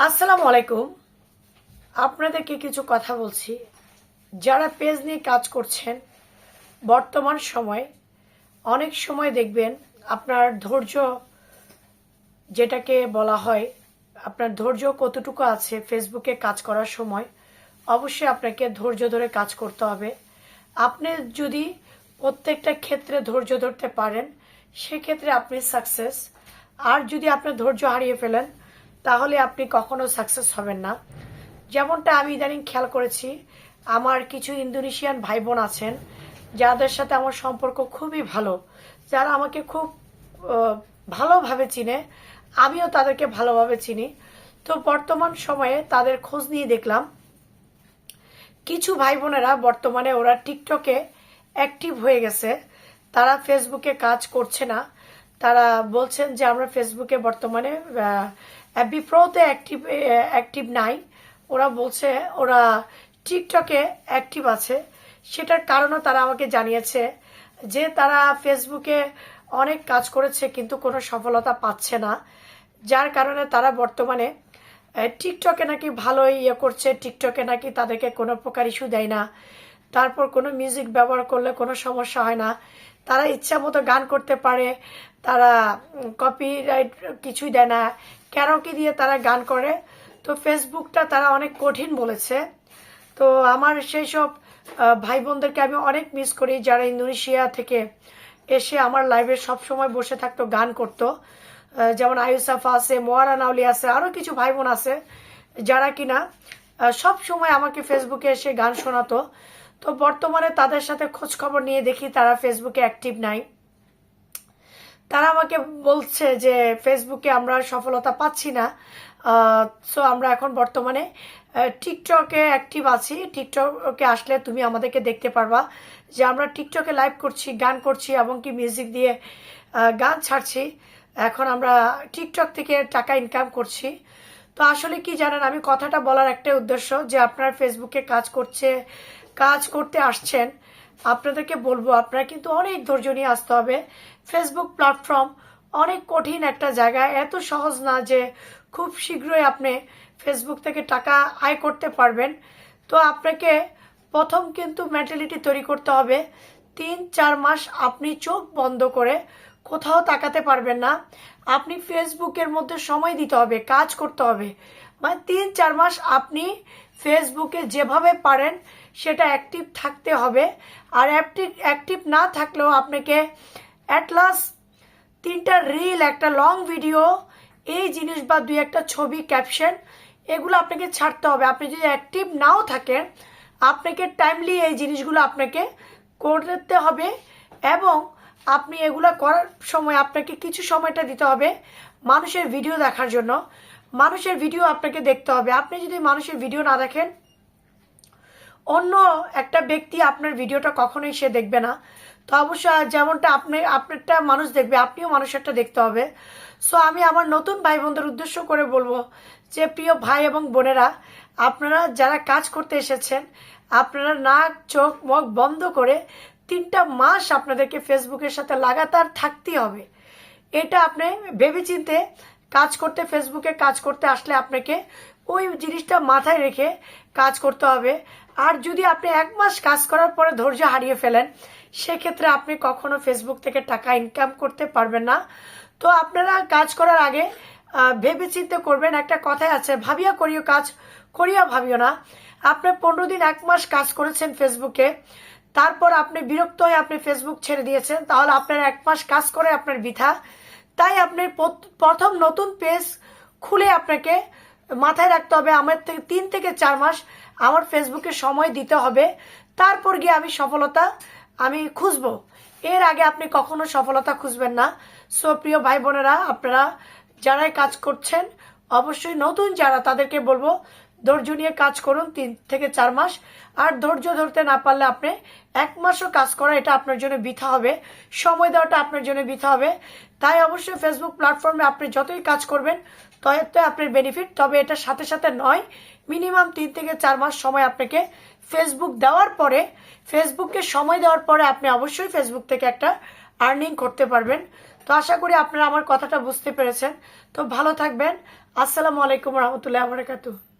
আসসালামু আলাইকুম। আপনাদেরকে কিছু কথা বলছি। যারা পেজ নিয়ে কাজ করছেন বর্তমান সময় অনেক সময় দেখবেন আপনার ধৈর্য যেটাকে বলা হয়, আপনার ধৈর্য কতটুকু আছে ফেসবুকে কাজ করার সময়। অবশ্যই আপনাকে ধৈর্য ধরে কাজ করতে হবে। আপনি যদি প্রত্যেকটা ক্ষেত্রে ধৈর্য ধরতে পারেন সেক্ষেত্রে আপনি সাকসেস। আর যদি আপনার ধৈর্য হারিয়ে ফেলেন তাহলে আপনি কখনো সাকসেস হবেন না। যেমনটা আমি ইদানিং খেয়াল করেছি, আমার কিছু ইন্দোনেশিয়ান ভাই বোন আছেন যাদের সাথে আমার সম্পর্ক খুবই ভালো, যারা আমাকে খুব আহ, ভালোভাবে চিনে, আমিও তাদেরকে ভালোভাবে চিনি। তো বর্তমান সময়ে তাদের খোঁজ নিয়ে দেখলাম কিছু ভাই বোনেরা বর্তমানে ওরা টিকটকে অ্যাক্টিভ হয়ে গেছে, তারা ফেসবুকে কাজ করছে না। তারা বলছেন যে আমরা ফেসবুকে বর্তমানে এফবি প্রোতে অ্যাক্টিভ নাই। ওরা বলছে ওরা টিকটকে অ্যাক্টিভ আছে। সেটার কারণও তারা আমাকে জানিয়েছে যে তারা ফেসবুকে অনেক কাজ করেছে কিন্তু কোনো সফলতা পাচ্ছে না, যার কারণে তারা বর্তমানে টিকটকে নাকি ভালো করছে। টিকটকে নাকি তাদেরকে কোনো প্রকার ইস্যু দেয় না, তারপর কোনো মিউজিক ব্যবহার করলে কোনো সমস্যা হয় না, তারা ইচ্ছা মতো গান করতে পারে, তারা কপিরাইট কিছুই দেয় না, ক্যারোকি দিয়ে তারা গান করে। তো ফেসবুকটা তারা অনেক কঠিন বলেছে। তো আমার সেই সব ভাই বোনদেরকে আমি অনেক মিস করি যারা ইন্দোনেশিয়া থেকে এসে আমার লাইভে সব সময় বসে থাকতো, গান করতো। যেমন আয়ুসাফা আছে, মোয়ারা নাওলি আছে, আরও কিছু ভাই বোন আছে যারা কিনা সব সময় আমাকে ফেসবুকে এসে গান শোনাতো। তো বর্তমানে তাদের সাথে খোঁজ খবর নিয়ে দেখি তারা ফেসবুকে অ্যাক্টিভ নাই। তারা আমাকে বলছে যে ফেসবুকে আমরা সফলতা পাচ্ছি না, সো আমরা এখন বর্তমানে টিকটকে অ্যাক্টিভ আছি। টিকটকে আসলে তুমি আমাদেরকে দেখতে পারবা যে আমরা টিকটকে লাইভ করছি, গান করছি এবং কি মিউজিক দিয়ে গান ছাড়ছি। এখন আমরা টিকটক থেকে টাকা ইনকাম করছি। তো আসলে কি জানেন, আমি কথাটা বলার একটাই উদ্দেশ্য যে আপনার ফেসবুকে কাজ করতে আসছেন, আপনাদেরকে বলবো আপনারা কিন্তু অনেক ধৈর্য নিয়ে আসতে হবে। ফেসবুক প্ল্যাটফর্ম অনেক কঠিন একটা জায়গা, এত সহজ না যে খুব শীঘ্রই আপনি ফেসবুক থেকে টাকা আয় করতে পারবেন। তো আপনাকে প্রথম কিন্তু মেন্টালিটি তৈরি করতে হবে। 3-4 মাস আপনি চোখ বন্ধ করে কোথাও তাকাতে পারবেন না, আপনি ফেসবুকের মধ্যে সময় দিতে হবে, কাজ করতে হবে। মানে 3-4 মাস আপনি ফেসবুকে যেভাবে পারেন সেটা অ্যাক্টিভ থাকতে হবে। আর অ্যাক্টিভ না থাকলেও আপনাকে অ্যাটলাস্ট 3টা রিল, একটা লং ভিডিও, এই জিনিস বা 2-একটা ছবি, ক্যাপশন, এগুলো আপনাকে ছাড়তে হবে। আপনি যদি অ্যাক্টিভ নাও থাকেন আপনাকে টাইমলি এই জিনিসগুলো আপনাকে করতে হবে। এবং আপনি এগুলো করার সময় আপনাকে কিছু সময়টা দিতে হবে মানুষের ভিডিও দেখার জন্য। মানুষের ভিডিও আপনাকে দেখতে হবে। আপনি যদি মানুষের ভিডিও না দেখেন অন্য একটা ব্যক্তি আপনার ভিডিওটা কখনোই সে দেখবে না। তো অবশ্যই যেমনটা আপনারটা মানুষ দেখবে, আপনিও মানুষেরটা দেখতে হবে। সো আমি আমার নতুন ভাই বোনদের উদ্দেশ্য করে বলবো যে প্রিয় ভাই এবং বোনেরা, আপনারা যারা কাজ করতে এসেছেন আপনারা নাক চোখ মুখ বন্ধ করে 3টা মাস আপনাদেরকে ফেসবুকের সাথে লাগাতার থাকতেই হবে। এটা আপনি ভেবেচিন্তে কাজ করতে, ফেসবুকে কাজ করতে আসলে আপনাকে ওই জিনিসটা মাথায় রেখে কাজ করতে হবে। আর যদি আপনি 1 মাস কাজ করার পরে ধৈর্য হারিয়ে ফেলেন সেক্ষেত্রে আপনি কখনো ফেসবুক থেকে টাকা ইনকাম করতে পারবেন না। তো আপনারা কাজ করার আগে ভেবে চিন্তে করবেন। একটা কথাই আছে, ভাবিয়া করিও কাজ, করিয়া ভাবিও না। আপনি 15 দিন 1 মাস কাজ করেছেন ফেসবুকে, তারপর আপনি বিরক্ত হয়ে আপনি ফেসবুক ছেড়ে দিয়েছেন, তাহলে আপনার 1 মাস কাজ করে আপনার বৃথা। তাই আপনি প্রথম নতুন পেজ খুলে আপনাকে মাথায় রাখতে হবে আমার 3 থেকে 4 মাস আমার ফেসবুকে সময় দিতে হবে, তারপর গিয়ে আমি সফলতা খুঁজবো। এর আগে আপনি কখনো সফলতা খুঁজবেন না। সো প্রিয় ভাই বোনেরা, আপনারা যারাই কাজ করছেন অবশ্যই নতুন যারা, তাদেরকে বলবো ধৈর্য নিয়ে কাজ করুন 3 থেকে 4 মাস। আর ধৈর্য ধরতে না পারলে আপনি 1 মাসও কাজ করা এটা আপনার জন্য বৃথা হবে, সময় দেওয়াটা আপনার জন্য বৃথা হবে। তাই অবশ্যই ফেসবুক প্ল্যাটফর্মে আপনি যতই কাজ করবেন ততই আপনার বেনিফিট। তবে এটার সাথে সাথে নয়, মিনিমাম 3 থেকে 4 মাস সময় আপনাকে ফেসবুক দেওয়ার পরে, ফেসবুককে সময় দেওয়ার পরে আপনি অবশ্যই ফেসবুক থেকে একটা আর্নিং করতে পারবেন। তো আশা করি আপনারা আমার কথাটা বুঝতে পেরেছেন। তো ভালো থাকবেন। আসসালামু আলাইকুম রহমতুল্লাহ বারাকাতুহু।